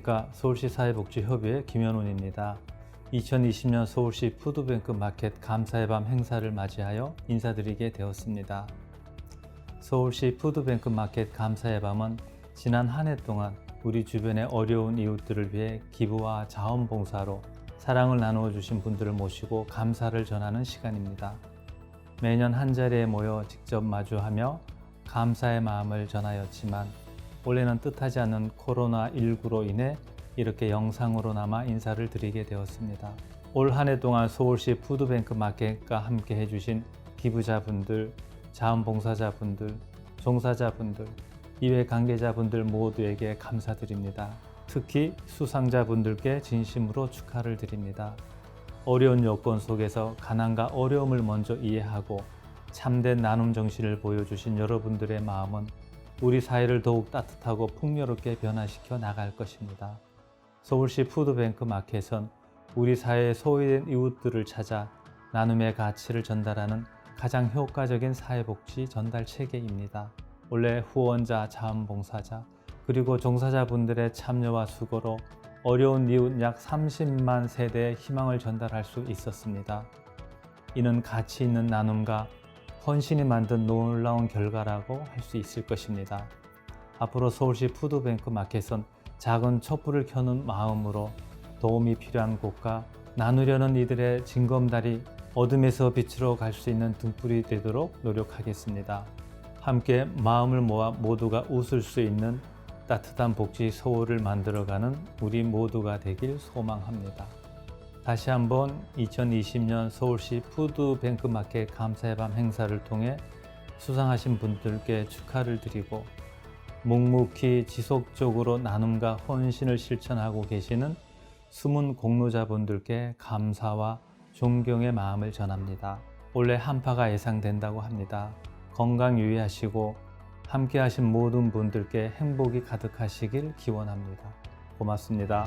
안녕하십니까. 서울시 사회복지협의회 김현훈입니다. 2020년 서울시 푸드뱅크 마켓 감사의 밤 행사를 맞이하여 인사드리게 되었습니다. 서울시 푸드뱅크 마켓 감사의 밤은 지난 한 해 동안 우리 주변의 어려운 이웃들을 위해 기부와 자원봉사로 사랑을 나누어 주신 분들을 모시고 감사를 전하는 시간입니다. 매년 한자리에 모여 직접 마주하며 감사의 마음을 전하였지만 올해는 뜻하지 않은 코로나19로 인해 이렇게 영상으로나마 인사를 드리게 되었습니다. 올 한 해 동안 서울시 푸드뱅크 마켓과 함께 해주신 기부자분들, 자원봉사자분들, 종사자분들, 이외 관계자분들 모두에게 감사드립니다. 특히 수상자분들께 진심으로 축하를 드립니다. 어려운 여건 속에서 가난과 어려움을 먼저 이해하고 참된 나눔 정신을 보여주신 여러분들의 마음은 우리 사회를 더욱 따뜻하고 풍요롭게 변화시켜 나갈 것입니다. 서울시 푸드뱅크 마켓은 우리 사회의 소외된 이웃들을 찾아 나눔의 가치를 전달하는 가장 효과적인 사회복지 전달 체계입니다. 원래 후원자, 자원봉사자, 그리고 종사자분들의 참여와 수고로 어려운 이웃 약 30만 세대의 희망을 전달할 수 있었습니다. 이는 가치 있는 나눔과 헌신이 만든 놀라운 결과라고 할 수 있을 것입니다. 앞으로 서울시 푸드뱅크 마켓은 작은 촛불을 켜는 마음으로 도움이 필요한 곳과 나누려는 이들의 징검다리, 어둠에서 빛으로 갈 수 있는 등불이 되도록 노력하겠습니다. 함께 마음을 모아 모두가 웃을 수 있는 따뜻한 복지 서울을 만들어가는 우리 모두가 되길 소망합니다. 다시 한번 2020년 서울시 푸드뱅크 마켓 감사의 밤 행사를 통해 수상하신 분들께 축하를 드리고 묵묵히 지속적으로 나눔과 헌신을 실천하고 계시는 숨은 공로자분들께 감사와 존경의 마음을 전합니다. 올해 한파가 예상된다고 합니다. 건강 유의하시고 함께 하신 모든 분들께 행복이 가득하시길 기원합니다. 고맙습니다.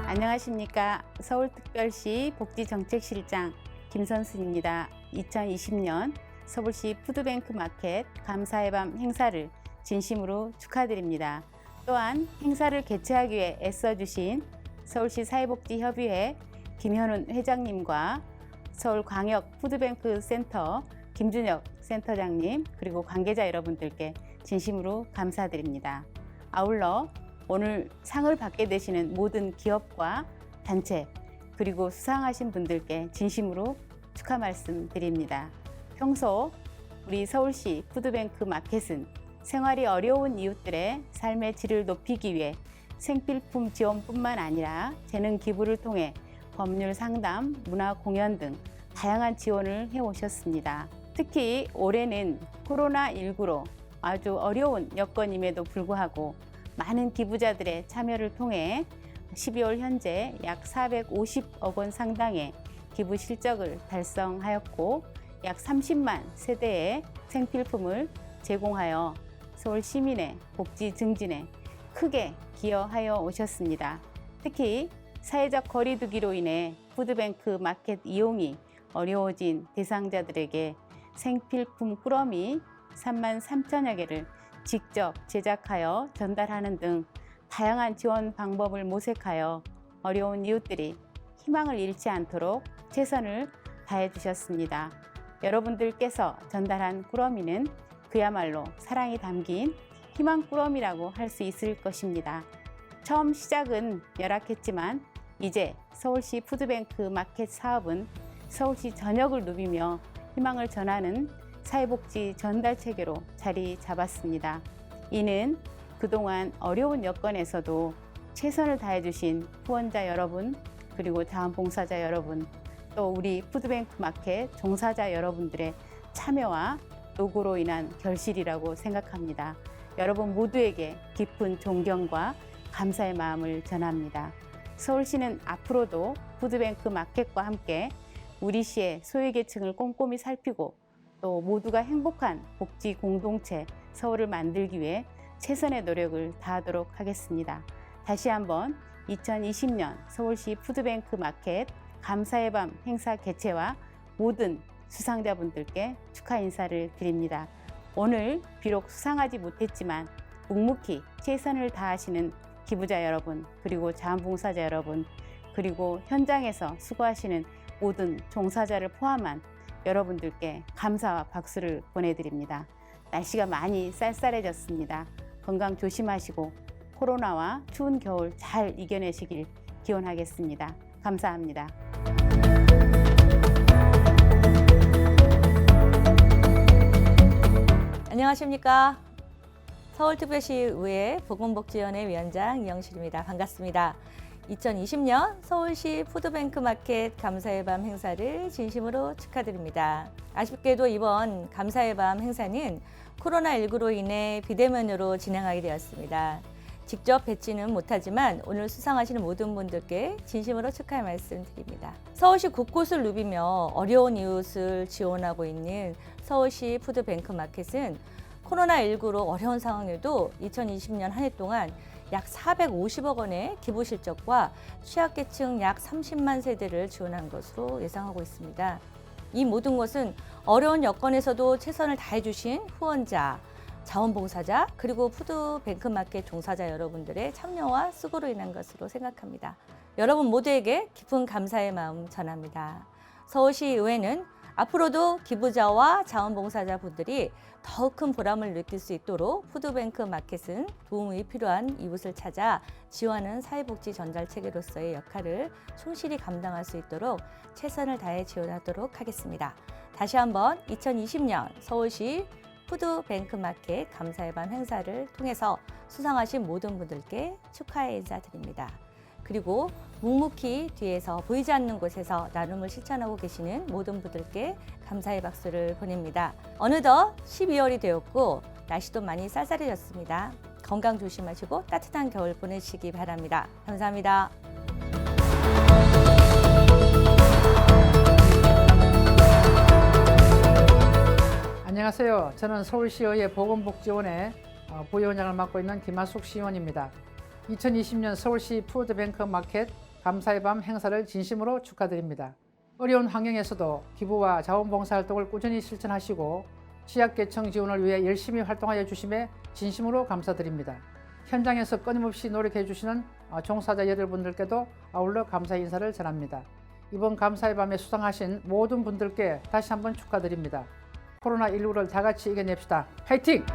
안녕하십니까. 서울특별시 복지정책실장 김선순입니다. 2020년 서울시 푸드뱅크 마켓 감사의 밤 행사를 진심으로 축하드립니다. 또한 행사를 개최하기 위해 애써주신 서울시 사회복지협의회 김현훈 회장님과 서울광역 푸드뱅크 센터 김준혁 센터장님, 그리고 관계자 여러분들께 진심으로 감사드립니다. 아울러 오늘 상을 받게 되시는 모든 기업과 단체, 그리고 수상하신 분들께 진심으로 축하 말씀드립니다. 평소 우리 서울시 푸드뱅크 마켓은 생활이 어려운 이웃들의 삶의 질을 높이기 위해 생필품 지원뿐만 아니라 재능 기부를 통해 법률 상담, 문화 공연 등 다양한 지원을 해오셨습니다. 특히 올해는 코로나19로 아주 어려운 여건임에도 불구하고 많은 기부자들의 참여를 통해 12월 현재 약 450억 원 상당의 기부 실적을 달성하였고 약 30만 세대의 생필품을 제공하여 서울 시민의 복지 증진에 크게 기여하여 오셨습니다. 특히 사회적 거리 두기로 인해 푸드뱅크 마켓 이용이 어려워진 대상자들에게 생필품 꾸러미 3만 3천여 개를 직접 제작하여 전달하는 등 다양한 지원 방법을 모색하여 어려운 이웃들이 희망을 잃지 않도록 최선을 다해 주셨습니다. 여러분들께서 전달한 꾸러미는 그야말로 사랑이 담긴 희망 꾸러미라고 할 수 있을 것입니다. 처음 시작은 열악했지만 이제 서울시 푸드뱅크 마켓 사업은 서울시 전역을 누비며 희망을 전하는 사회복지 전달 체계로 자리 잡았습니다. 이는 그동안 어려운 여건에서도 최선을 다해주신 후원자 여러분, 그리고 자원봉사자 여러분, 또 우리 푸드뱅크 마켓 종사자 여러분들의 참여와 노고로 인한 결실이라고 생각합니다. 여러분 모두에게 깊은 존경과 감사의 마음을 전합니다. 서울시는 앞으로도 푸드뱅크 마켓과 함께 우리 시의 소외계층을 꼼꼼히 살피고 또 모두가 행복한 복지 공동체 서울을 만들기 위해 최선의 노력을 다하도록 하겠습니다. 다시 한번 2020년 서울시 푸드뱅크 마켓 감사의 밤 행사 개최와 모든 수상자분들께 축하 인사를 드립니다. 오늘 비록 수상하지 못했지만 묵묵히 최선을 다하시는 기부자 여러분, 그리고 자원봉사자 여러분, 그리고 현장에서 수고하시는 모든 종사자를 포함한 여러분들께 감사와 박수를 보내드립니다. 날씨가 많이 쌀쌀해졌습니다. 건강 조심하시고 코로나와 추운 겨울 잘 이겨내시길 기원하겠습니다. 감사합니다. 안녕하십니까. 서울특별시의회 보건복지위원회 위원장 이영실입니다. 반갑습니다. 2020년 서울시 푸드뱅크 마켓 감사의 밤 행사를 진심으로 축하드립니다. 아쉽게도 이번 감사의 밤 행사는 코로나19로 인해 비대면으로 진행하게 되었습니다. 직접 뵙지는 못하지만 오늘 수상하시는 모든 분들께 진심으로 축하의 말씀 드립니다. 서울시 곳곳을 누비며 어려운 이웃을 지원하고 있는 서울시 푸드뱅크 마켓은 코로나19로 어려운 상황에도 2020년 한 해 동안 약 450억 원의 기부 실적과 취약계층 약 30만 세대를 지원한 것으로 예상하고 있습니다. 이 모든 것은 어려운 여건에서도 최선을 다해주신 후원자, 자원봉사자, 그리고 푸드뱅크마켓 종사자 여러분들의 참여와 수고로 인한 것으로 생각합니다. 여러분 모두에게 깊은 감사의 마음 전합니다. 서울시의회는 앞으로도 기부자와 자원봉사자 분들이 더욱 큰 보람을 느낄 수 있도록 푸드뱅크 마켓은 도움이 필요한 이웃을 찾아 지원하는 사회복지 전달체계로서의 역할을 충실히 감당할 수 있도록 최선을 다해 지원하도록 하겠습니다. 다시 한번 2020년 서울시 푸드뱅크 마켓 감사의 밤 행사를 통해서 수상하신 모든 분들께 축하의 인사드립니다. 그리고 묵묵히 뒤에서 보이지 않는 곳에서 나눔을 실천하고 계시는 모든 분들께 감사의 박수를 보냅니다. 어느덧 12월이 되었고 날씨도 많이 쌀쌀해졌습니다. 건강 조심하시고 따뜻한 겨울 보내시기 바랍니다. 감사합니다. 안녕하세요. 저는 서울시의회 보건복지원의 부위원장을 맡고 있는 김하숙 시의원입니다. 2020년 서울시 푸드뱅크 마켓 감사의 밤 행사를 진심으로 축하드립니다. 어려운 환경에서도 기부와 자원봉사 활동을 꾸준히 실천하시고 취약계층 지원을 위해 열심히 활동하여 주심에 진심으로 감사드립니다. 현장에서 끊임없이 노력해 주시는 종사자 여러분들께도 아울러 감사의 인사를 전합니다. 이번 감사의 밤에 수상하신 모든 분들께 다시 한번 축하드립니다. 코로나19를 다 같이 이겨냅시다. 화이팅!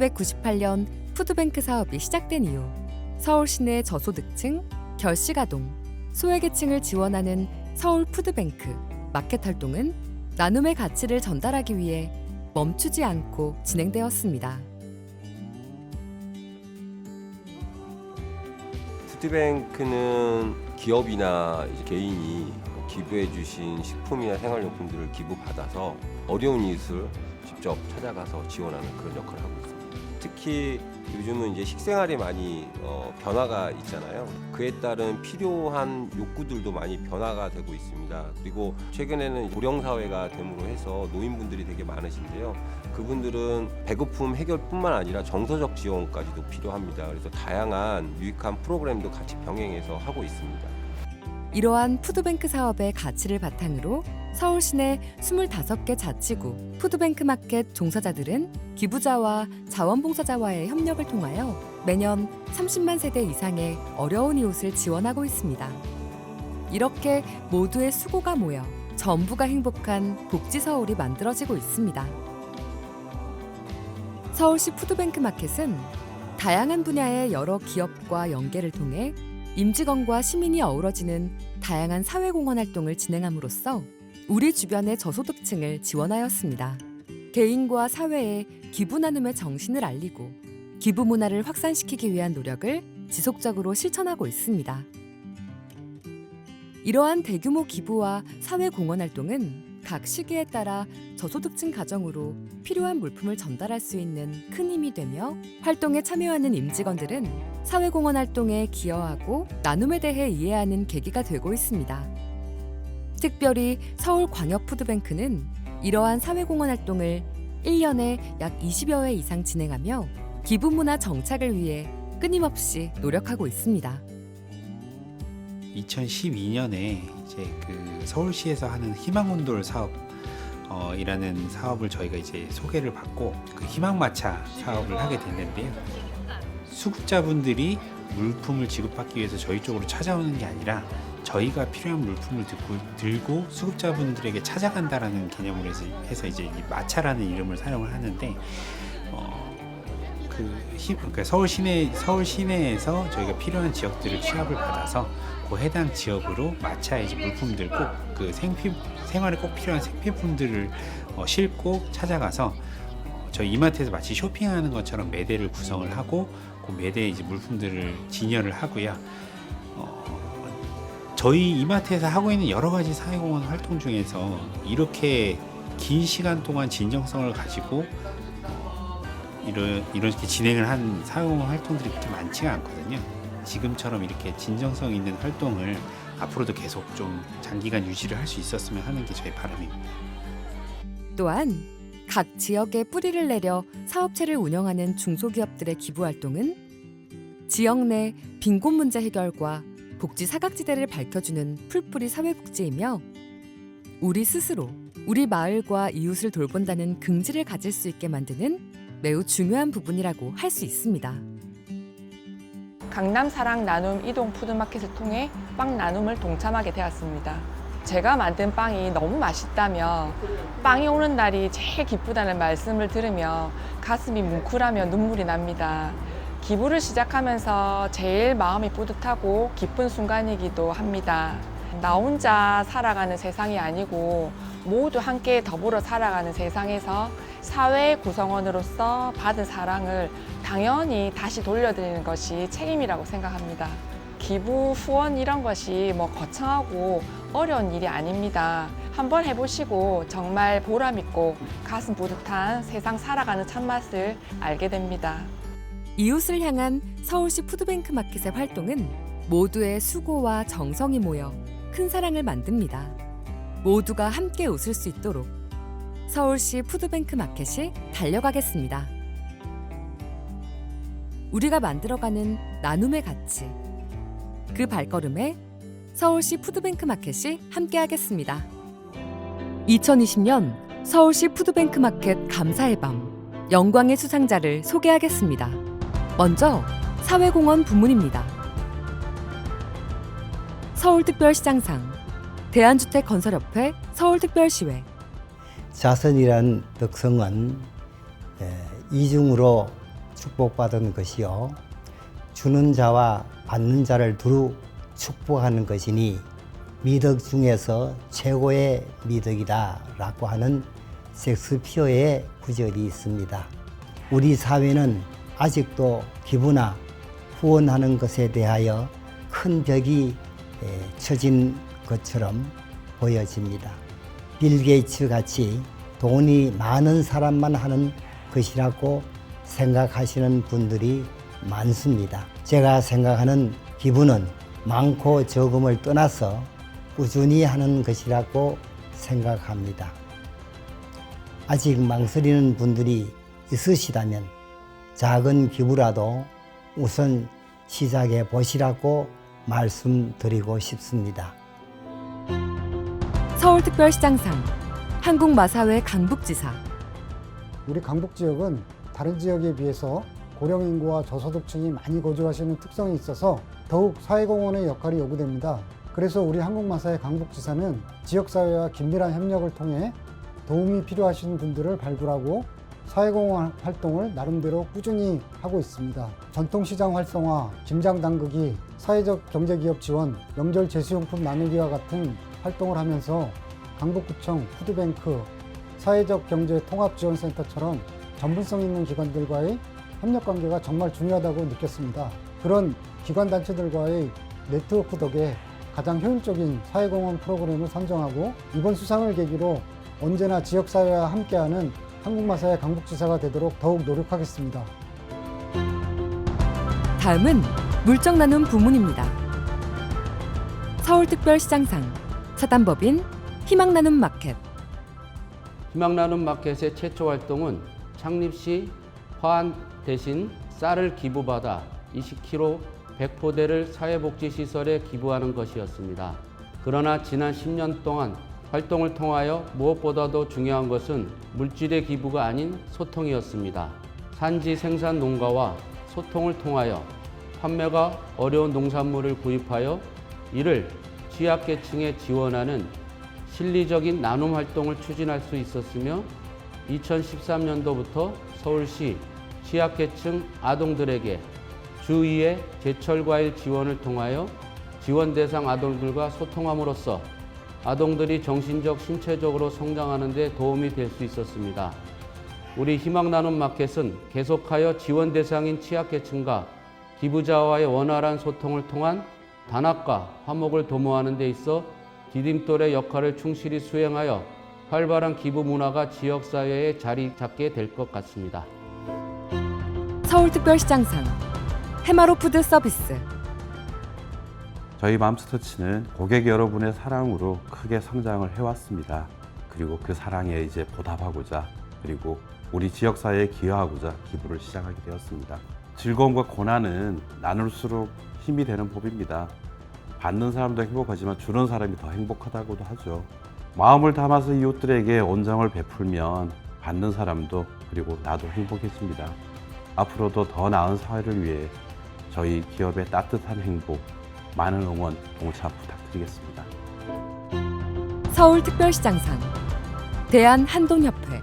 (1998년) 푸드뱅크 사업이 시작된 이후 서울 시내 저소득층, 결식아동, 소외계층을 지원하는 서울 푸드뱅크 마켓 활동은 나눔의 가치를 전달하기 위해 멈추지 않고 진행되었습니다. 푸드뱅크는 기업이나 이제 개인이 기부해주신 식품이나 생활용품들을 기부받아서 어려운 이웃을 직접 찾아가서 지원하는 그런 역할을 하고 있습니다. 특히 요즘은 이제 식생활에 많이 변화가 있잖아요. 그에 따른 필요한 욕구들도 많이 변화가 되고 있습니다. 그리고 최근에는 고령사회가 됨으로 해서 노인분들이 되게 많으신데요. 그분들은 배고픔 해결뿐만 아니라 정서적 지원까지도 필요합니다. 그래서 다양한 유익한 프로그램도 같이 병행해서 하고 있습니다. 이러한 푸드뱅크 사업의 가치를 바탕으로 서울 시내 25개 자치구 푸드뱅크 마켓 종사자들은 기부자와 자원봉사자와의 협력을 통하여 매년 30만 세대 이상의 어려운 이웃을 지원하고 있습니다. 이렇게 모두의 수고가 모여 전부가 행복한 복지서울이 만들어지고 있습니다. 서울시 푸드뱅크 마켓은 다양한 분야의 여러 기업과 연계를 통해 임직원과 시민이 어우러지는 다양한 사회공헌 활동을 진행함으로써 우리 주변의 저소득층을 지원하였습니다. 개인과 사회에 기부 나눔의 정신을 알리고 기부 문화를 확산시키기 위한 노력을 지속적으로 실천하고 있습니다. 이러한 대규모 기부와 사회공헌 활동은 각 시기에 따라 저소득층 가정으로 필요한 물품을 전달할 수 있는 큰 힘이 되며 활동에 참여하는 임직원들은 사회공헌 활동에 기여하고 나눔에 대해 이해하는 계기가 되고 있습니다. 특별히 서울광역푸드뱅크는 이러한 사회공헌 활동을 1년에 약 20여 회 이상 진행하며 기부문화 정착을 위해 끊임없이 노력하고 있습니다. 2012년에 이제 그 서울시에서 하는 희망온돌 사업 이라는 사업을 저희가 이제 소개를 받고 그 희망마차 사업을 하게 됐는데요. 수급자분들이 물품을 지급받기 위해서 저희 쪽으로 찾아오는 게 아니라 저희가 필요한 물품을 들고 수급자분들에게 찾아간다라는 개념으로 해서 이제 이 마차라는 이름을 사용을 하는데 그러니까 서울 시내에서 저희가 필요한 지역들을 취합을 받아서 그 해당 지역으로 마차에 이제 물품들 꼭 그 생활에 꼭 필요한 생필품들을 싣고 찾아가서 저희 이마트에서 마치 쇼핑하는 것처럼 매대를 구성을 하고 그 매대에 이제 물품들을 진열을 하고요. 저희 이마트에서 하고 있는 여러 가지 사회공헌 활동 중에서 이렇게 긴 시간 동안 진정성을 가지고 이렇게 진행을 한 사회공헌 활동들이 그렇게 많지가 않거든요. 지금처럼 이렇게 진정성 있는 활동을 앞으로도 계속 좀 장기간 유지를 할 수 있었으면 하는 게 저희 바람입니다. 또한 각 지역에 뿌리를 내려 사업체를 운영하는 중소기업들의 기부 활동은 지역 내 빈곤 문제 해결과 복지 사각지대를 밝혀주는 풀뿌리 사회복지이며 우리 스스로 우리 마을과 이웃을 돌본다는 긍지를 가질 수 있게 만드는 매우 중요한 부분이라고 할 수 있습니다. 강남 사랑 나눔 이동 푸드마켓을 통해 빵 나눔을 동참하게 되었습니다. 제가 만든 빵이 너무 맛있다며 빵이 오는 날이 제일 기쁘다는 말씀을 들으며 가슴이 뭉클하며 눈물이 납니다. 기부를 시작하면서 제일 마음이 뿌듯하고 기쁜 순간이기도 합니다. 나 혼자 살아가는 세상이 아니고 모두 함께 더불어 살아가는 세상에서 사회 구성원으로서 받은 사랑을 당연히 다시 돌려드리는 것이 책임이라고 생각합니다. 기부, 후원 이런 것이 거창하고 어려운 일이 아닙니다. 한번 해보시고 정말 보람있고 가슴 뿌듯한 세상 살아가는 참맛을 알게 됩니다. 이웃을 향한 서울시 푸드뱅크 마켓의 활동은 모두의 수고와 정성이 모여 큰 사랑을 만듭니다. 모두가 함께 웃을 수 있도록 서울시 푸드뱅크 마켓이 달려가겠습니다. 우리가 만들어가는 나눔의 가치, 그 발걸음에 서울시 푸드뱅크 마켓이 함께하겠습니다. 2020년 서울시 푸드뱅크 마켓 감사의 밤, 영광의 수상자를 소개하겠습니다. 먼저 사회공헌 부문입니다. 서울특별시장상, 대한주택건설협회 서울특별시회. 자선이란 덕성은 이중으로 축복받은 것이요, 주는 자와 받는 자를 두루 축복하는 것이니 미덕 중에서 최고의 미덕이다 라고 하는 섹스피어의 구절이 있습니다. 우리 사회는 아직도 기부나 후원하는 것에 대하여 큰 벽이 쳐진 것처럼 보여집니다. 빌 게이츠 같이 돈이 많은 사람만 하는 것이라고 생각하시는 분들이 많습니다. 제가 생각하는 기부는 많고 적음을 떠나서 꾸준히 하는 것이라고 생각합니다. 아직 망설이는 분들이 있으시다면 작은 기부라도 우선 시작해 보시라고 말씀드리고 싶습니다. 서울특별시장상, 한국마사회 강북지사. 우리 강북 지역은 다른 지역에 비해서 고령 인구와 저소득층이 많이 거주하시는 특성이 있어서 더욱 사회공헌의 역할이 요구됩니다. 그래서 우리 한국마사회 강북지사는 지역사회와 긴밀한 협력을 통해 도움이 필요하신 분들을 발굴하고 사회공헌 활동을 나름대로 꾸준히 하고 있습니다. 전통시장 활성화, 김장 담그기, 사회적 경제기업 지원, 명절 제수용품 나누기와 같은 활동을 하면서 강북구청, 푸드뱅크, 사회적 경제 통합지원센터처럼 전문성 있는 기관들과의 협력관계가 정말 중요하다고 느꼈습니다. 그런 기관단체들과의 네트워크 덕에 가장 효율적인 사회공헌 프로그램을 선정하고 이번 수상을 계기로 언제나 지역사회와 함께하는 한국마사회 강북지사가 되도록 더욱 노력하겠습니다. 다음은 물정 나눔 부문입니다. 서울특별시장상 사단법인 희망 나눔 마켓. 희망 나눔 마켓의 최초 활동은 창립 시 화환 대신 쌀을 기부받아 20kg 100포대를 사회복지시설에 기부하는 것이었습니다. 그러나 지난 10년 동안 활동을 통하여 무엇보다도 중요한 것은 물질의 기부가 아닌 소통이었습니다. 산지 생산 농가와 소통을 통하여 판매가 어려운 농산물을 구입하여 이를 취약계층에 지원하는 실리적인 나눔 활동을 추진할 수 있었으며 2013년도부터 서울시 취약계층 아동들에게 주 2회 제철과일 지원을 통하여 지원 대상 아동들과 소통함으로써 아동들이 정신적, 신체적으로 성장하는 데 도움이 될 수 있었습니다. 우리 희망나눔 마켓은 계속하여 지원 대상인 취약계층과 기부자와의 원활한 소통을 통한 단합과 화목을 도모하는 데 있어 디딤돌의 역할을 충실히 수행하여 활발한 기부 문화가 지역사회에 자리 잡게 될 것 같습니다. 서울특별시장상 해마로푸드 서비스. 저희 맘스터치는 고객 여러분의 사랑으로 크게 성장을 해왔습니다. 그리고 그 사랑에 이제 보답하고자, 그리고 우리 지역사회에 기여하고자 기부를 시작하게 되었습니다. 즐거움과 고난은 나눌수록 힘이 되는 법입니다. 받는 사람도 행복하지만 주는 사람이 더 행복하다고도 하죠. 마음을 담아서 이웃들에게 온정을 베풀면 받는 사람도 그리고 나도 행복해집니다. 앞으로도 더 나은 사회를 위해 저희 기업의 따뜻한 행복, 많은 응원, 동참 부탁드리겠습니다. 서울특별시장상 대한한돈협회.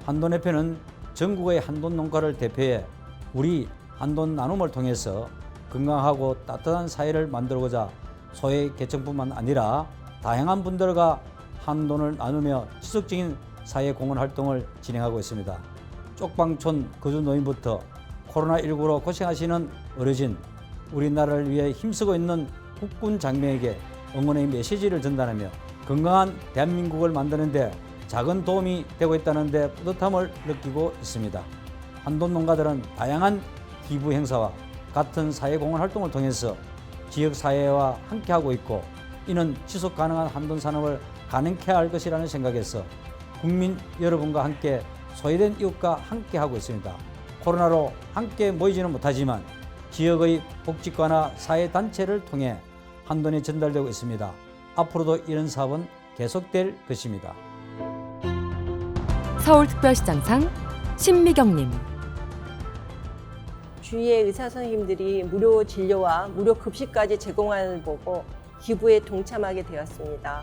한돈협회는 전국의 한돈 농가를 대표해 우리 한돈 나눔을 통해서 건강하고 따뜻한 사회를 만들고자 소외 계층뿐만 아니라 다양한 분들과 한돈을 나누며 지속적인 사회 공헌 활동을 진행하고 있습니다. 쪽방촌 거주 노인부터 코로나19로 고생하시는 어르신, 우리나라를 위해 힘쓰고 있는 국군 장병에게 응원의 메시지를 전달하며 건강한 대한민국을 만드는 데 작은 도움이 되고 있다는 데 뿌듯함을 느끼고 있습니다. 한돈 농가들은 다양한 기부 행사와 같은 사회공헌 활동을 통해서 지역사회와 함께하고 있고, 이는 지속 가능한 한돈 산업을 가능케 할 것이라는 생각에서 국민 여러분과 함께 소외된 이웃과 함께하고 있습니다. 코로나로 함께 모이지는 못하지만 지역의 복지과나 사회단체를 통해 한돈이 전달되고 있습니다. 앞으로도 이런 사업은 계속될 것입니다. 서울특별시장상 신미경님. 주위의 의사 선생님들이 무료 진료와 무료 급식까지 제공하는 걸 보고 기부에 동참하게 되었습니다.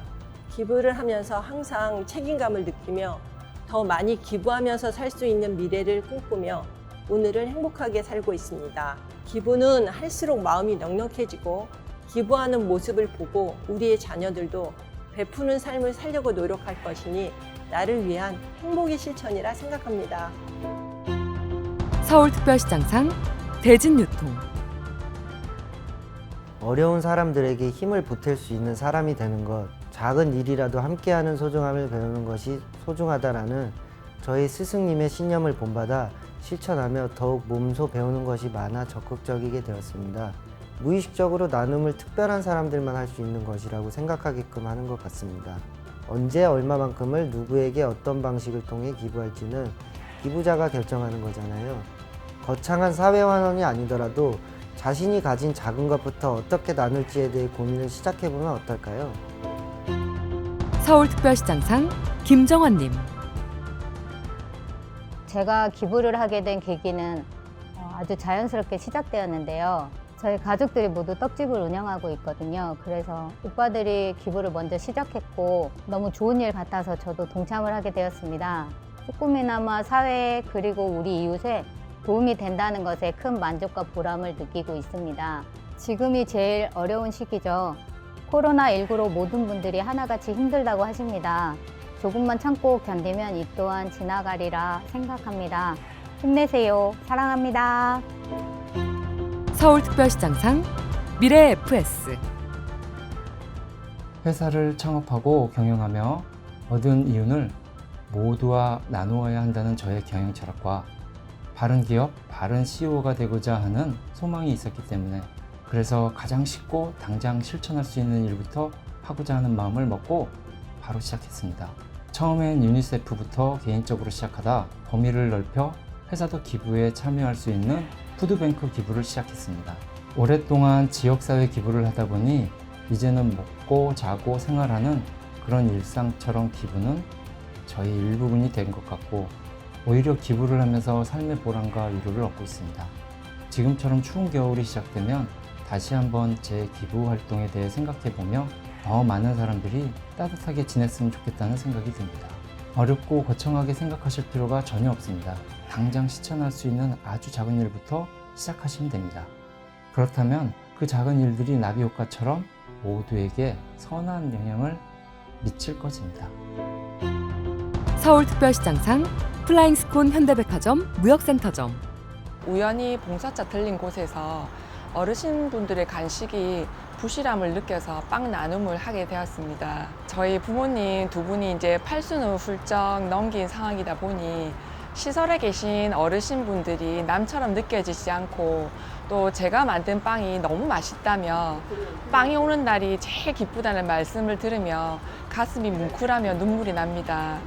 기부를 하면서 항상 책임감을 느끼며 더 많이 기부하면서 살 수 있는 미래를 꿈꾸며 오늘을 행복하게 살고 있습니다. 기부는 할수록 마음이 넉넉해지고, 기부하는 모습을 보고 우리의 자녀들도 베푸는 삶을 살려고 노력할 것이니 나를 위한 행복의 실천이라 생각합니다. 서울특별시장상 대진유통. 어려운 사람들에게 힘을 보탤 수 있는 사람이 되는 것, 작은 일이라도 함께하는 소중함을 배우는 것이 소중하다라는 저희 스승님의 신념을 본받아 실천하며 더욱 몸소 배우는 것이 많아 적극적이게 되었습니다. 무의식적으로 나눔을 특별한 사람들만 할 수 있는 것이라고 생각하게끔 하는 것 같습니다. 언제 얼마만큼을 누구에게 어떤 방식을 통해 기부할지는 기부자가 결정하는 거잖아요. 거창한 사회환원이 아니더라도 자신이 가진 작은 것부터 어떻게 나눌지에 대해 고민을 시작해보면 어떨까요? 서울특별시장상 김정환님. 제가 기부를 하게 된 계기는 아주 자연스럽게 시작되었는데요. 저희 가족들이 모두 떡집을 운영하고 있거든요. 그래서 오빠들이 기부를 먼저 시작했고 너무 좋은 일 같아서 저도 동참을 하게 되었습니다. 조금이나마 사회에 그리고 우리 이웃에 도움이 된다는 것에 큰 만족과 보람을 느끼고 있습니다. 지금이 제일 어려운 시기죠. 코로나19로 모든 분들이 하나같이 힘들다고 하십니다. 조금만 참고 견디면 이 또한 지나가리라 생각합니다. 힘내세요. 사랑합니다. 서울특별시장상 미래FS. 회사를 창업하고 경영하며 얻은 이윤을 모두와 나누어야 한다는 저의 경영 철학과 바른 기업, 바른 CEO가 되고자 하는 소망이 있었기 때문에 그래서 가장 쉽고 당장 실천할 수 있는 일부터 하고자 하는 마음을 먹고 바로 시작했습니다. 처음엔 유니세프부터 개인적으로 시작하다 범위를 넓혀 회사도 기부에 참여할 수 있는 푸드뱅크 기부를 시작했습니다. 오랫동안 지역사회 기부를 하다 보니 이제는 먹고 자고 생활하는 그런 일상처럼 기부는 저희 일부분이 된 것 같고 오히려 기부를 하면서 삶의 보람과 위로를 얻고 있습니다. 지금처럼 추운 겨울이 시작되면 다시 한번 제 기부 활동에 대해 생각해보며 더 많은 사람들이 따뜻하게 지냈으면 좋겠다는 생각이 듭니다. 어렵고 거창하게 생각하실 필요가 전혀 없습니다. 당장 실천할 수 있는 아주 작은 일부터 시작하시면 됩니다. 그렇다면 그 작은 일들이 나비 효과처럼 모두에게 선한 영향을 미칠 것입니다. 서울특별시장상, 플라잉스콘 현대백화점 무역센터점. 우연히 봉사차 들린 곳에서 어르신분들의 간식이 부실함을 느껴서 빵 나눔을 하게 되었습니다. 저희 부모님 두 분이 이제 팔순을 훌쩍 넘긴 상황이다 보니 시설에 계신 어르신분들이 남처럼 느껴지지 않고 또 제가 만든 빵이 너무 맛있다며 빵이 오는 날이 제일 기쁘다는 말씀을 들으며 가슴이 뭉클하며 눈물이 납니다.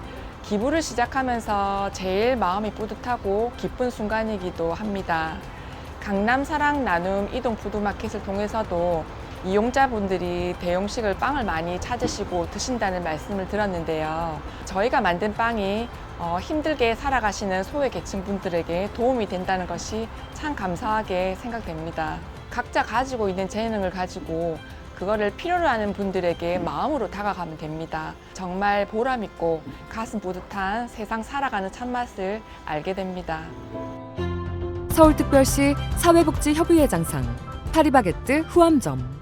기부를 시작하면서 제일 마음이 뿌듯하고 기쁜 순간이기도 합니다. 강남 사랑 나눔 이동 푸드마켓을 통해서도 이용자분들이 대용식을 빵을 많이 찾으시고 드신다는 말씀을 들었는데요. 저희가 만든 빵이 힘들게 살아가시는 소외계층 분들에게 도움이 된다는 것이 참 감사하게 생각됩니다. 각자 가지고 있는 재능을 가지고 그거를 필요로 하는 분들에게 마음으로 다가가면 됩니다. 정말 보람있고 가슴 뿌듯한 세상 살아가는 참맛을 알게 됩니다. 서울특별시 사회복지협의회장상, 파리바게뜨 후암점.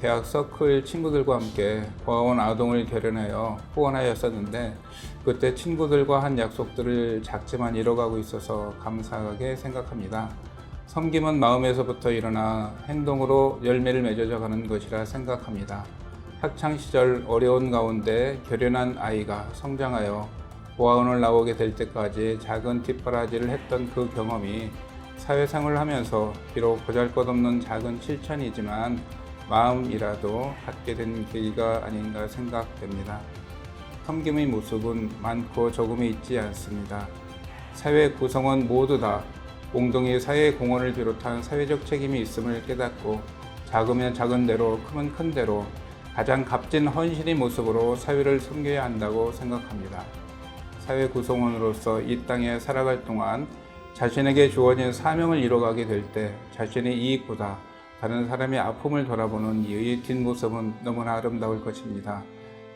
대학 서클 친구들과 함께 고아원 아동을 결연하여 후원하였었는데 그때 친구들과 한 약속들을 작지만 이뤄가고 있어서 감사하게 생각합니다. 섬김은 마음에서부터 일어나 행동으로 열매를 맺어져가는 것이라 생각합니다. 학창시절 어려운 가운데 결연한 아이가 성장하여 고아원을 나오게 될 때까지 작은 뒷바라지를 했던 그 경험이 사회생활을 하면서 비록 보잘것없는 작은 실천이지만 마음이라도 갖게 된 계기가 아닌가 생각됩니다. 섬김의 모습은 많고 적음이 있지 않습니다. 사회 구성원 모두 다 공동의 사회 공헌을 비롯한 사회적 책임이 있음을 깨닫고 작으면 작은 대로 크면 큰 대로 가장 값진 헌신의 모습으로 사회를 섬겨야 한다고 생각합니다. 사회 구성원으로서 이 땅에 살아갈 동안 자신에게 주어진 사명을 이뤄가게 될 때 자신의 이익보다 다른 사람의 아픔을 돌아보는 이의 뒷모습은 너무나 아름다울 것입니다.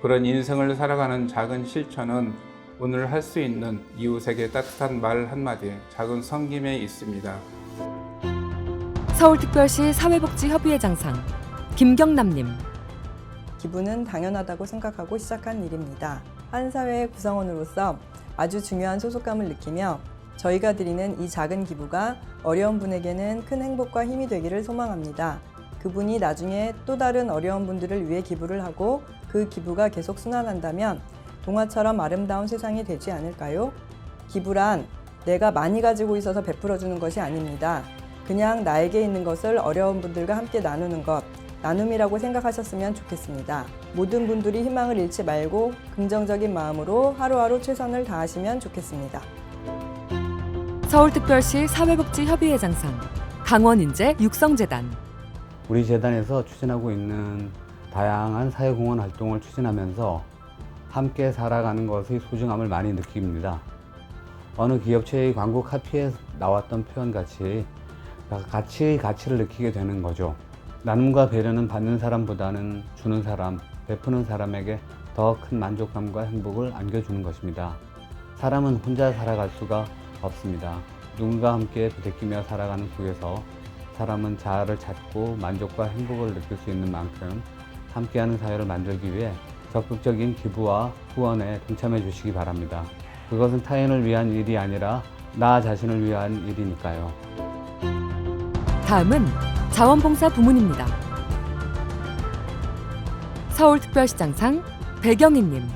그런 인생을 살아가는 작은 실천은 오늘 할 수 있는 이웃에게 따뜻한 말 한마디, 작은 섬김에 있습니다. 서울특별시 사회복지협의회장상, 김경남님. 기부는 당연하다고 생각하고 시작한 일입니다. 한 사회의 구성원으로서 아주 중요한 소속감을 느끼며 저희가 드리는 이 작은 기부가 어려운 분에게는 큰 행복과 힘이 되기를 소망합니다. 그분이 나중에 또 다른 어려운 분들을 위해 기부를 하고 그 기부가 계속 순환한다면 동화처럼 아름다운 세상이 되지 않을까요? 기부란 내가 많이 가지고 있어서 베풀어주는 것이 아닙니다. 그냥 나에게 있는 것을 어려운 분들과 함께 나누는 것, 나눔이라고 생각하셨으면 좋겠습니다. 모든 분들이 희망을 잃지 말고 긍정적인 마음으로 하루하루 최선을 다하시면 좋겠습니다. 서울특별시 사회복지협의회장상, 강원인재 육성재단. 우리 재단에서 추진하고 있는 다양한 사회공헌 활동을 추진하면서 함께 살아가는 것의 소중함을 많이 느낍니다. 어느 기업체의 광고 카피에 나왔던 표현같이 가치를 느끼게 되는 거죠. 나눔과 배려는 받는 사람보다는 주는 사람, 베푸는 사람에게 더 큰 만족감과 행복을 안겨주는 것입니다. 사람은 혼자 살아갈 수가 없습니다. 누군가 함께 부대끼며 살아가는 속에서 사람은 자아를 찾고 만족과 행복을 느낄 수 있는 만큼 함께하는 사회를 만들기 위해 적극적인 기부와 후원에 동참해 주시기 바랍니다. 그것은 타인을 위한 일이 아니라 나 자신을 위한 일이니까요. 다음은 자원봉사 부문입니다. 서울특별시장상, 배경희님.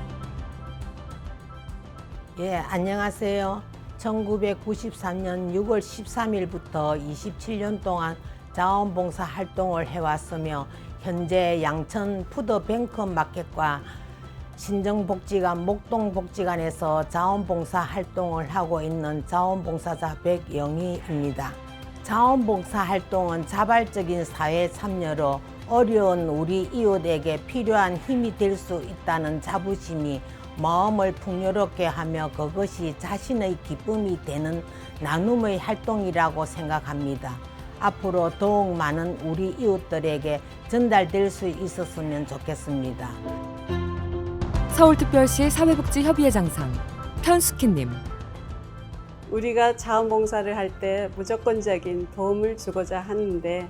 예, 안녕하세요. 1993년 6월 13일부터 27년 동안 자원봉사 활동을 해왔으며 현재 양천 푸드뱅크 마켓과 신정복지관, 목동복지관에서 자원봉사 활동을 하고 있는 자원봉사자 백영희입니다. 자원봉사 활동은 자발적인 사회 참여로 어려운 우리 이웃에게 필요한 힘이 될 수 있다는 자부심이 마음을 풍요롭게 하며 그것이 자신의 기쁨이 되는 나눔의 활동이라고 생각합니다. 앞으로 더욱 많은 우리 이웃들에게 전달될 수 있었으면 좋겠습니다. 서울특별시 사회복지협의회 장상 편숙희님. 우리가 자원봉사를 할 때 무조건적인 도움을 주고자 하는데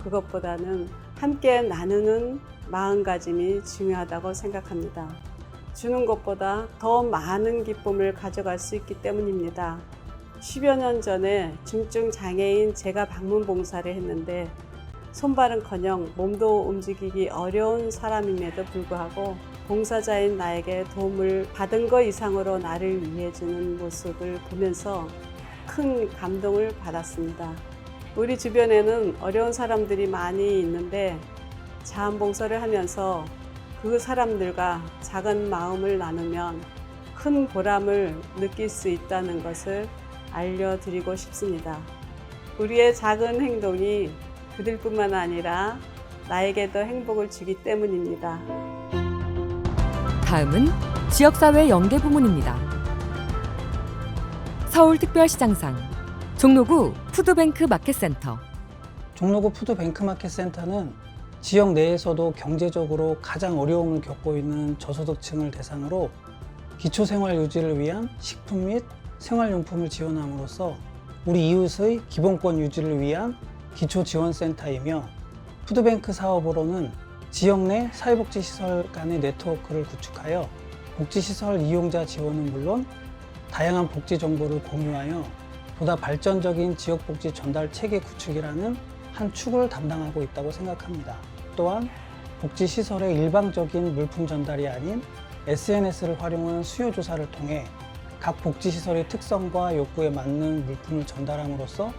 그것보다는 함께 나누는 마음가짐이 중요하다고 생각합니다. 주는 것보다 더 많은 기쁨을 가져갈 수 있기 때문입니다. 10여 년 전에 중증 장애인 제가 방문 봉사를 했는데 손발은커녕 몸도 움직이기 어려운 사람임에도 불구하고 봉사자인 나에게 도움을 받은 것 이상으로 나를 위해주는 모습을 보면서 큰 감동을 받았습니다. 우리 주변에는 어려운 사람들이 많이 있는데 자원봉사를 하면서 그 사람들과 작은 마음을 나누면 큰 보람을 느낄 수 있다는 것을 알려드리고 싶습니다. 우리의 작은 행동이 그들뿐만 아니라 나에게도 행복을 주기 때문입니다. 다음은 지역사회 연계 부문입니다. 서울특별시장상 종로구 푸드뱅크 마켓센터. 종로구 푸드뱅크 마켓센터는 지역 내에서도 경제적으로 가장 어려움을 겪고 있는 저소득층을 대상으로 기초생활 유지를 위한 식품 및 생활용품을 지원함으로써 우리 이웃의 기본권 유지를 위한 기초지원센터이며 푸드뱅크 사업으로는 지역 내 사회복지시설 간의 네트워크를 구축하여 복지시설 이용자 지원은 물론 다양한 복지 정보를 공유하여 보다 발전적인 지역복지 전달 체계 구축이라는 한 축을 담당하고 있다고 생각합니다. 또한 복지시설의 일방적인 물품 전달이 아닌 SNS를 활용한 수요 조사를 통해 각 복지시설의 특성과 욕구에 맞는 물품을 전달함으로써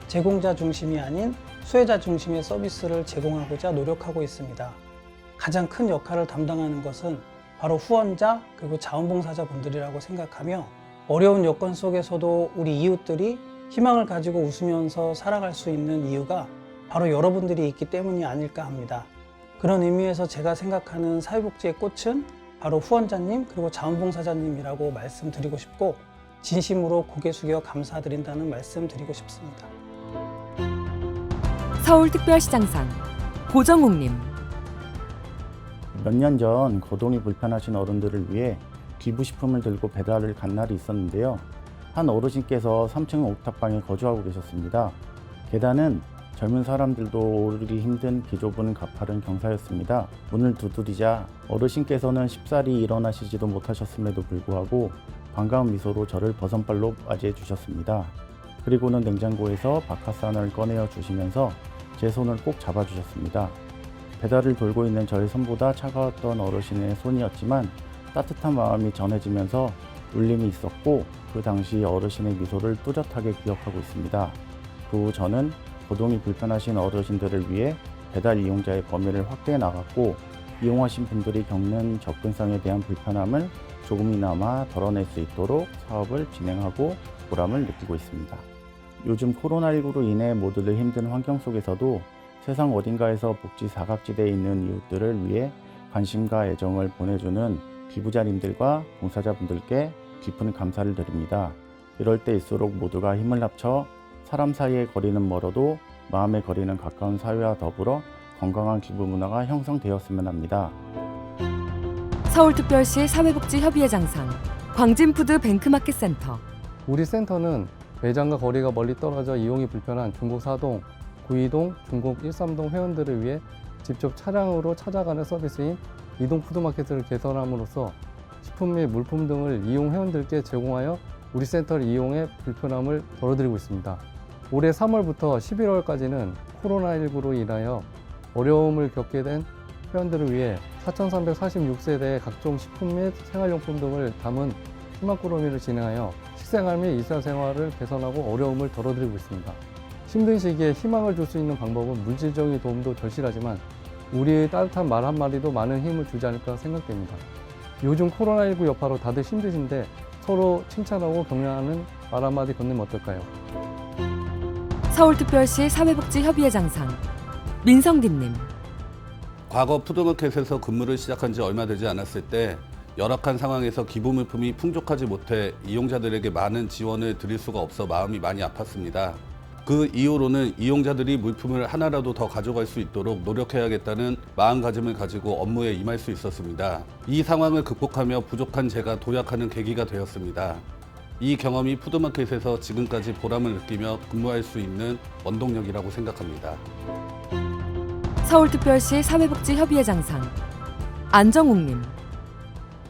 제공자 중심이 아닌 수혜자 중심의 서비스를 제공하고자 노력하고 있습니다. 가장 큰 역할을 담당하는 것은 바로 후원자 그리고 자원봉사자분들이라고 생각하며 어려운 여건 속에서도 우리 이웃들이 희망을 가지고 웃으면서 살아갈 수 있는 이유가 바로 여러분들이 있기 때문이 아닐까 합니다. 그런 의미에서 제가 생각하는 사회복지의 꽃은 바로 후원자님 그리고 자원봉사자님이라고 말씀드리고 싶고 진심으로 고개 숙여 감사드린다는 말씀 드리고 싶습니다. 서울특별시장상 고정욱님. 몇 년 전 거동이 불편하신 어른들을 위해 기부식품을 들고 배달을 간 날이 있었는데요. 한 어르신께서 3층 옥탑방에 거주하고 계셨습니다. 계단은 젊은 사람들도 오르기 힘든 비좁은 가파른 경사였습니다. 문을 두드리자 어르신께서는 쉽사리 일어나시지도 못하셨음에도 불구하고 반가운 미소로 저를 버선발로 맞이해 주셨습니다. 그리고는 냉장고에서 박하산을 꺼내어 주시면서 제 손을 꼭 잡아주셨습니다. 배달을 돌고 있는 저의 손보다 차가웠던 어르신의 손이었지만 따뜻한 마음이 전해지면서 울림이 있었고 그 당시 어르신의 미소를 뚜렷하게 기억하고 있습니다. 그 후 저는 거동이 불편하신 어르신들을 위해 배달 이용자의 범위를 확대해 나갔고 이용하신 분들이 겪는 접근성에 대한 불편함을 조금이나마 덜어낼 수 있도록 사업을 진행하고 보람을 느끼고 있습니다. 요즘 코로나19로 인해 모두들 힘든 환경 속에서도 세상 어딘가에서 복지 사각지대에 있는 이웃들을 위해 관심과 애정을 보내주는 기부자님들과 봉사자분들께 깊은 감사를 드립니다. 이럴 때일수록 모두가 힘을 합쳐 사람 사이의 거리는 멀어도 마음의 거리는 가까운 사회와 더불어 건강한 기부 문화가 형성되었으면 합니다. 서울특별시 사회복지협의회 장상 광진푸드 뱅크마켓센터. 우리 센터는 매장과 거리가 멀리 떨어져 이용이 불편한 중곡 4동, 9이동, 중곡 13동 회원들을 위해 직접 차량으로 찾아가는 서비스인 이동 푸드마켓을 개설함으로써 식품 및 물품 등을 이용 회원들께 제공하여 우리 센터를 이용해 불편함을 덜어드리고 있습니다. 올해 3월부터 11월까지는 코로나19로 인하여 어려움을 겪게 된 회원들을 위해 4,346세대의 각종 식품 및 생활용품 등을 담은 희망꾸러미를 진행하여 식생활 및 일상생활을 개선하고 어려움을 덜어드리고 있습니다. 힘든 시기에 희망을 줄 수 있는 방법은 물질적인 도움도 절실하지만 우리의 따뜻한 말 한마디도 많은 힘을 주지 않을까 생각됩니다. 요즘 코로나19 여파로 다들 힘드신데 서로 칭찬하고 격려하는 말 한마디 건네면 어떨까요? 서울특별시 사회복지협의회 장상 민성기님. 과거 푸드마켓에서 근무를 시작한 지 얼마 되지 않았을 때 열악한 상황에서 기부 물품이 풍족하지 못해 이용자들에게 많은 지원을 드릴 수가 없어 마음이 많이 아팠습니다. 그 이후로는 이용자들이 물품을 하나라도 더 가져갈 수 있도록 노력해야겠다는 마음가짐을 가지고 업무에 임할 수 있었습니다. 이 상황을 극복하며 부족한 제가 도약하는 계기가 되었습니다. 이 경험이 푸드마켓에서 지금까지 보람을 느끼며 근무할 수 있는 원동력이라고 생각합니다. 서울특별시 사회복지협의회 장상 안정욱님.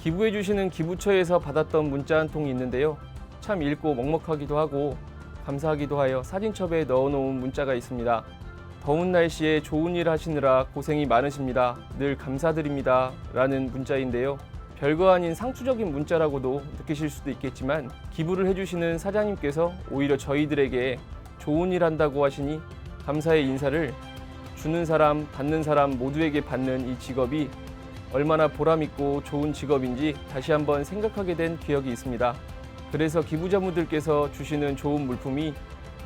기부해 주시는 기부처에서 받았던 문자 한 통이 있는데요. 참 읽고 먹먹하기도 하고 감사하기도 하여 사진첩에 넣어놓은 문자가 있습니다. 더운 날씨에 좋은 일 하시느라 고생이 많으십니다. 늘 감사드립니다. 라는 문자인데요. 별거 아닌 상투적인 문자라고도 느끼실 수도 있겠지만 기부를 해주시는 사장님께서 오히려 저희들에게 좋은 일 한다고 하시니 감사의 인사를 주는 사람, 받는 사람 모두에게 받는 이 직업이 얼마나 보람있고 좋은 직업인지 다시 한번 생각하게 된 기억이 있습니다. 그래서 기부자분들께서 주시는 좋은 물품이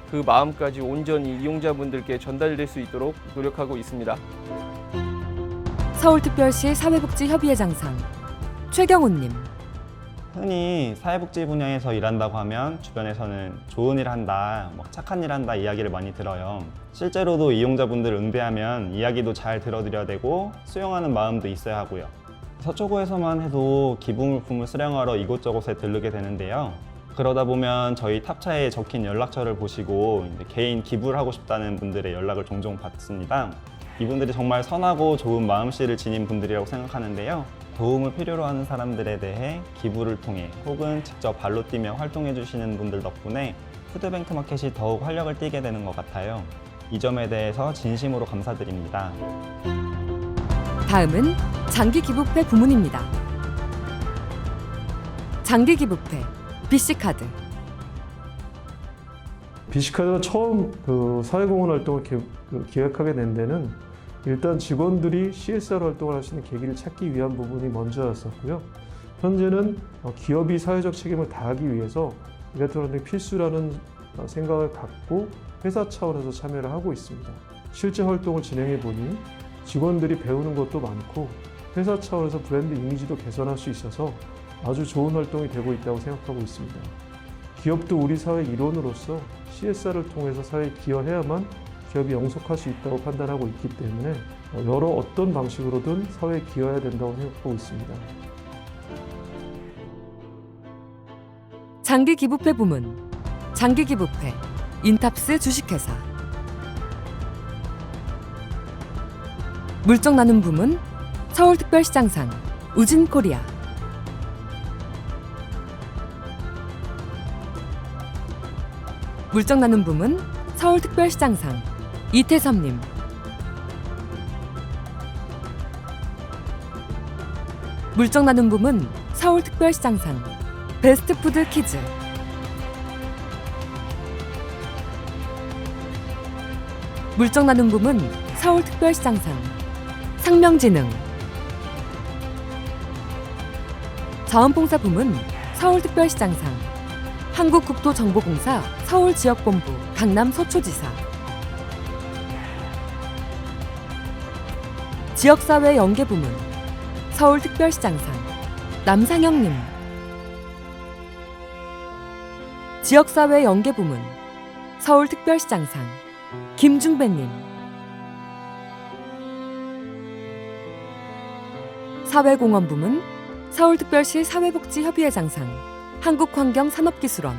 그 마음까지 온전히 이용자분들께 전달될 수 있도록 노력하고 있습니다. 서울특별시 사회복지협의회 장상 최경훈님. 흔히 사회복지 분야에서 일한다고 하면 주변에서는 좋은 일 한다, 착한 일 한다 이야기를 많이 들어요. 실제로도 이용자분들 응대하면 이야기도 잘 들어드려야 되고 수용하는 마음도 있어야 하고요. 서초구에서만 해도 기부 물품을 수령하러 이곳저곳에 들르게 되는데요. 그러다 보면 저희 탑차에 적힌 연락처를 보시고 개인 기부를 하고 싶다는 분들의 연락을 종종 받습니다. 이분들이 정말 선하고 좋은 마음씨를 지닌 분들이라고 생각하는데요. 도움을 필요로 하는 사람들에 대해 기부를 통해 혹은 직접 발로 뛰며 활동해 주시는 분들 덕분에 푸드뱅크 마켓이 더욱 활력을 띠게 되는 것 같아요. 이 점에 대해서 진심으로 감사드립니다. 다음은 장기기부패 부문입니다. 장기기부패 BC카드. BC카드가 처음 사회공헌 활동을 기획하게 된 데는 일단 직원들이 CSR 활동을 할 수 있는 계기를 찾기 위한 부분이 먼저였었고요. 현재는 기업이 사회적 책임을 다하기 위해서 이 같은 활동이 필수라는 생각을 갖고 회사 차원에서 참여를 하고 있습니다. 실제 활동을 진행해 보니 직원들이 배우는 것도 많고 회사 차원에서 브랜드 이미지도 개선할 수 있어서 아주 좋은 활동이 되고 있다고 생각하고 있습니다. 기업도 우리 사회 일원으로서 CSR을 통해서 사회에 기여해야만 기업이 영속할 수 있다고 판단하고 있기 때문에 여러 어떤 방식으로든 사회에 기여해야 된다고 생각하고 있습니다. 장기기부패 부문 장기기부패 인탑스 주식회사. 물정 나눔 부문 서울특별시장상 우진코리아. 물정 나눔 부문 서울특별시장상 이태섭님. 물정 나눔 부문 서울특별시장상 베스트푸드 키즈. 물정 나눔 부문 서울특별시장상 상명진흥. 자원봉사 부문 서울특별시장상 한국국토정보공사 서울지역본부 강남 서초지사. 지역사회 연계부문 서울특별시장상 남상영님. 지역사회 연계부문 서울특별시장상 김중배님. 사회공헌부문 서울특별시 사회복지협의회 장상 한국환경산업기술원.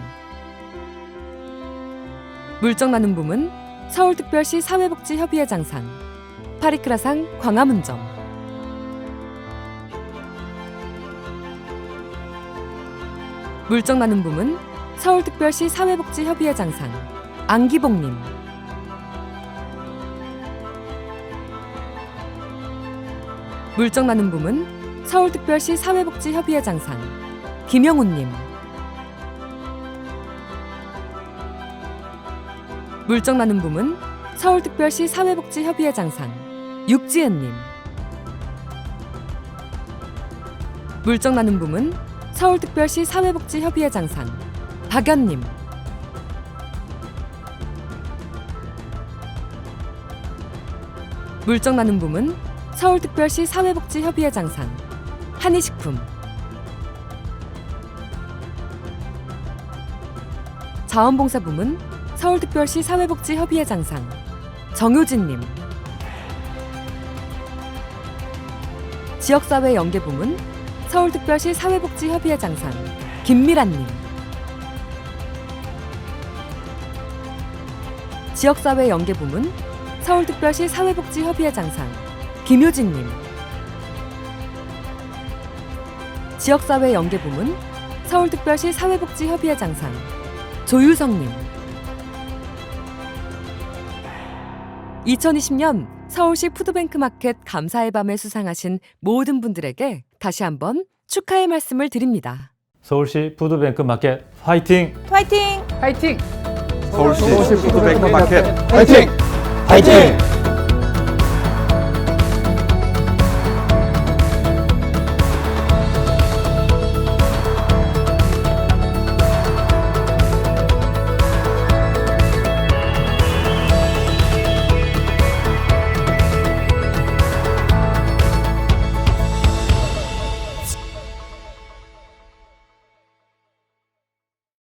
물정나눔 부문 서울특별시 사회복지협의회 장상 파리크라상 광화문점. 물정나눔 부문 서울특별시 사회복지협의회 장상 안기봉님. 물정나눔 부문 서울특별시 사회복지협의회 장상 김영훈님. 물정 나눔 부문 서울특별시 사회복지협의회 장상 육지은님. 물정 나눔 부문 서울특별시 사회복지협의회 장상 박연님. 물정 나눔 부문 서울특별시 사회복지협의회 장상 한이식품. 자원봉사 부문 서울특별시 사회복지협의회 장상 정효진님. 지역사회 연계 부문 서울특별시 사회복지협의회 장상 김미란님. 지역사회 연계 부문 서울특별시 사회복지협의회 장상 김효진님. 지역사회 연계 부문 서울특별시 사회복지협의회 장상 조유성님. 2020년 서울시 푸드뱅크 마켓 감사의 밤에 수상하신 모든 분들에게 다시 한번 축하의 말씀을 드립니다. 서울시 푸드뱅크 마켓 화이팅! 화이팅! 화이팅! 서울시 푸드뱅크 마켓 화이팅! 화이팅!